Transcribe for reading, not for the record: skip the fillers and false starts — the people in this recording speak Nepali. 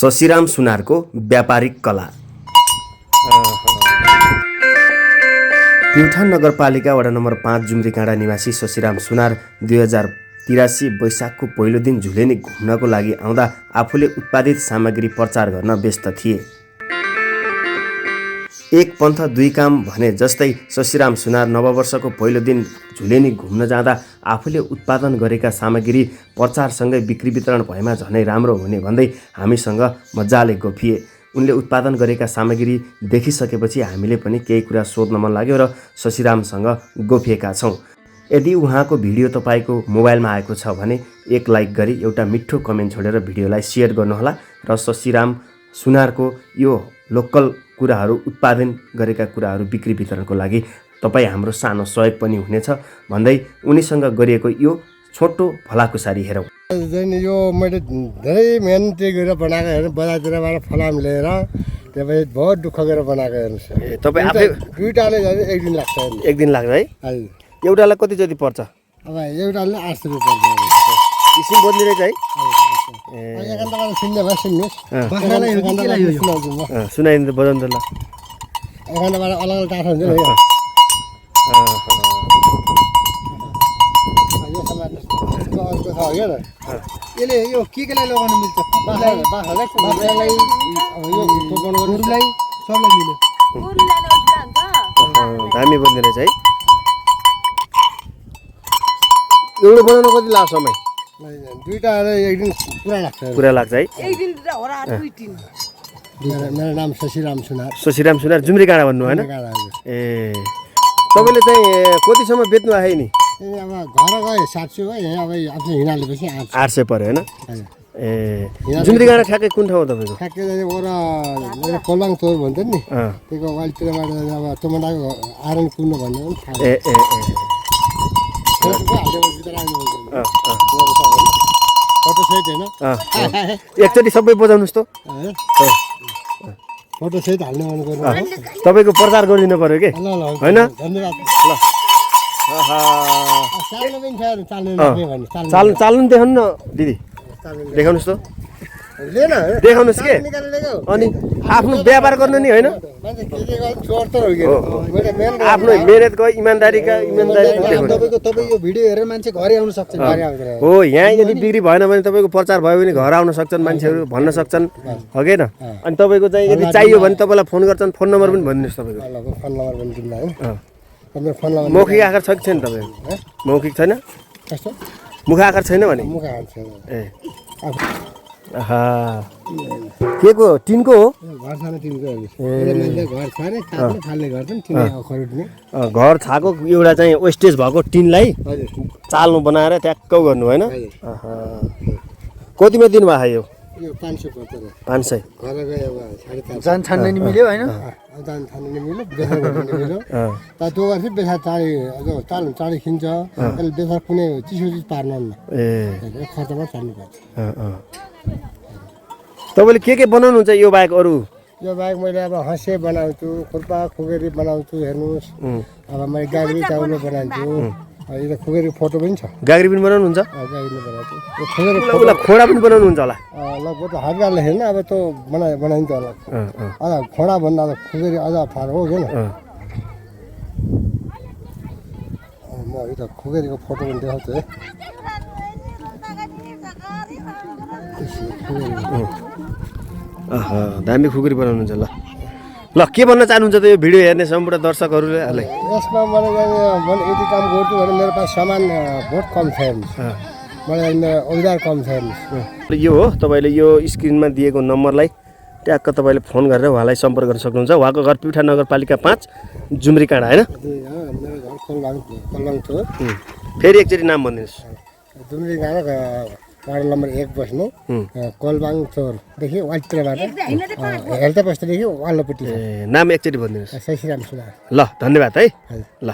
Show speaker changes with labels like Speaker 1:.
Speaker 1: शशिराम सुनारको व्यापारिक कला। प्युठान नगरपालिका वडा नम्बर 5 जुम्रीकाँडा निवासी शशिराम सुनार 2083 वैशाखको पहिलो दिन झुलेनी घुम्नको लागि आउँदा आफूले उत्पादित सामग्री प्रचार गर्न व्यस्त थिए। एक पन्थ दुई काम भने जस्तै शशिराम सुनार नववर्षको पहिलो दिन झुलेनी घुम्न जाँदा आफूले उत्पादन गरेका सामग्री प्रचारसँगै बिक्री वितरण भएमा झनै राम्रो हुने भन्दै हामीसँग मजाले गफिए। उनले उत्पादन गरेका सामग्री देखिसकेपछि हामीले पनि केही कुरा सोध्न मन लाग्यो र शशिरामसँग गफिएका छौँ। यदि उहाँको भिडियो तपाईँको मोबाइलमा आएको छ भने एक लाइक गरी एउटा मिठो कमेन्ट छोडेर भिडियोलाई सेयर गर्नुहोला र शशिराम सुनारको यो लोकल कुराहरू उत्पादन गरेका कुराहरू बिक्री वितरणको लागि तपाईँ हाम्रो सानो सहयोग पनि हुनेछ भन्दै उनीसँग गरिएको यो छोटो भलाकुसारी हेरौँ।
Speaker 2: यो मैले धेरै मेहनत गरेर बनाएको हेर्नु, बजारतिरबाट फलाम लिएर तपाईँ बहुत दुःख गरेर बनाएको हेर्नुहोस्।
Speaker 1: तपाईँ आफै
Speaker 2: दुईटाले एक दिन लाग्छ।
Speaker 1: एक दिन लाग्छ है?
Speaker 2: हजुर।
Speaker 1: एउटालाई कति जति पर्छ?
Speaker 2: अब एउटाले 800 रुपियाँ पर्छ।
Speaker 1: किसिम बदली रहेछ है?
Speaker 2: एकान्तबाट सुन्ने भए सुन्नुहोस्।
Speaker 1: सुनाइदिनु त बजाउनु त ल।
Speaker 2: एकान्तबाट अलग अलग टाढा हुन्छ नि।
Speaker 3: यसले यो केलाई लगाउन मिल्छ? बाख्रालाई यो गोरुलाई सबलाई मिल्यो।
Speaker 1: दामी बन्ने रहेछ है? एउटा बनाउन कति लाग्छ समय?
Speaker 2: दुईटा एक दिन पुरा लाग्छ।
Speaker 1: पुरा लाग्छ है?
Speaker 3: एक दिन होला दुई दिन।
Speaker 2: मेरो नाम शशिराम सुनार।
Speaker 1: शशिराम सुनार जुम्रीकाँडा भन्नु होइन? ए तपाईँले चाहिँ कतिसम्म बेच्नु आयो नि?
Speaker 2: अब घर गए 700 भयो। यहाँ अब आफ्नो हिँडालेपछि
Speaker 1: 800 पर्यो होइन? ए जुम्रीकाँडा ठ्याक्कै कुन ठाउँ तपाईँको?
Speaker 2: ठ्याक्कै वरा कोलाङ तोर भन्छ नि, त्यसको वालितिरबाट अब टमाटाको आइरन कुर्नु भन्ने पनि थाहा।
Speaker 1: ए ए
Speaker 2: फोटो सहित होइन,
Speaker 1: एकचोटि सबै बजाउनुहोस् त।
Speaker 2: फोटो सहित हाल्ने मन गर्नु।
Speaker 1: तपाईँको प्रचार गरिदिनु पर्यो कि होइन?
Speaker 2: धन्यवाद।
Speaker 1: चाल्नु देखाउनु न दिदी, देखाउनुहोस् त। देखाउनुहोस् के? अनि आफ्नो व्यापार गर्नु नि होइन? आफ्नो मेहनतको इमान्दारीका इमान्दारी
Speaker 3: तपाईँ यो भिडियो हेरेर मान्छे घरै आउन सक्छ।
Speaker 1: हो, यहाँ यदि बिक्री भएन भने तपाईँको प्रचार भयो भने घर आउन सक्छन् मान्छेहरू, भन्न सक्छन् हो कि न? अनि तपाईँको चाहिँ यदि चाहियो भने तपाईँलाई फोन गर्छन्, फोन नम्बर पनि भनिदिनुहोस् तपाईँको।
Speaker 2: फोन नम्बर पनि दिनु है।
Speaker 1: मौखिक आकार छ कि छैन तपाईँको? मौखिक छैन? मुख आकार छैन भने? ए के को टिनको हो?
Speaker 2: घर सानो टिनको घर छाने फाल्ने गर्छन् खरिदने।
Speaker 1: घर छाको एउटा चाहिँ वेस्टेज भएको टिनलाई चाल्नु बनाएर ट्याक्क गर्नु होइन? कतिमा दिनुभएको यो?
Speaker 2: यो 500 पर्छ।
Speaker 1: 500
Speaker 2: घर गए अब 4.5
Speaker 3: जान छान्ने नि मिल्यो होइन?
Speaker 2: जान छान्ने नि मिल्यो, बेसार गर्ने नि मिल्यो। तर त्यो गर्छ बेसार चाँडी खिन्छ, त्यसले बेसार कुनै चिसो चिज पार्नुहुन्न। ए खर्चमा चाल्नुपर्छ।
Speaker 1: तपाईँले के बनाउनुहुन्छ यो बाहेक अरू?
Speaker 2: यो बाहेक मैले अब हँसे बनाउँछु, खुर्पा खुगेरी बनाउँछु। हेर्नुहोस्, अब मैले गाग्री चाउलो बनाउँछु। यो खुगेरी फोटो पनि छ।
Speaker 1: गाग्री पनि बनाउनुहुन्छ?
Speaker 2: गाग्री बनाउँछु। यो खुगेरी
Speaker 1: खोडा पनि बनाउनुहुन्छ होला?
Speaker 2: लगभग त हातले हेर्न अब त्यो बनाइन्छ होला। अझ खोडा भन्दा अब खुगेरी अझ फार हो कि न? म यो खुगेरीको फोटो पनि देखाउँछु है।
Speaker 1: दामी खुकुरी बनाउनुहुन्छ ल। ल के भन्न चाहनुहुन्छ त यो भिडियो हेर्ने सम्पूर्ण दर्शकहरूलाई?
Speaker 2: यसमा मैले यति काम गर्छु भने मेरो पास सामान बहुत कम छ हेर्नुहोस्, मलाई औजार कम छ हेर्नुहोस्।
Speaker 1: यो हो, तपाईँले यो स्क्रिनमा दिएको नम्बरलाई ट्याक्क तपाईँले फोन गरेर उहाँलाई सम्पर्क गर्न सक्नुहुन्छ। उहाँको घर प्युठान नगरपालिका 5 जुम्रीकाँडा होइन?
Speaker 2: मेरो घर कोलाङ थियो।
Speaker 1: फेरि एकचोटि नाम भनिदिनुहोस्।
Speaker 2: जुम्रीकाँडा वार्ड नम्बर 1 बस्नु, कोलबाङ चोरदेखि वालितिरबाट हेल्थ पोस्टदेखि वाल्लोपट्टि।
Speaker 1: नाम एकचोटि भनिदिनुहोस्।
Speaker 2: शशिराम सुनार।
Speaker 1: ल धन्यवाद है। ल।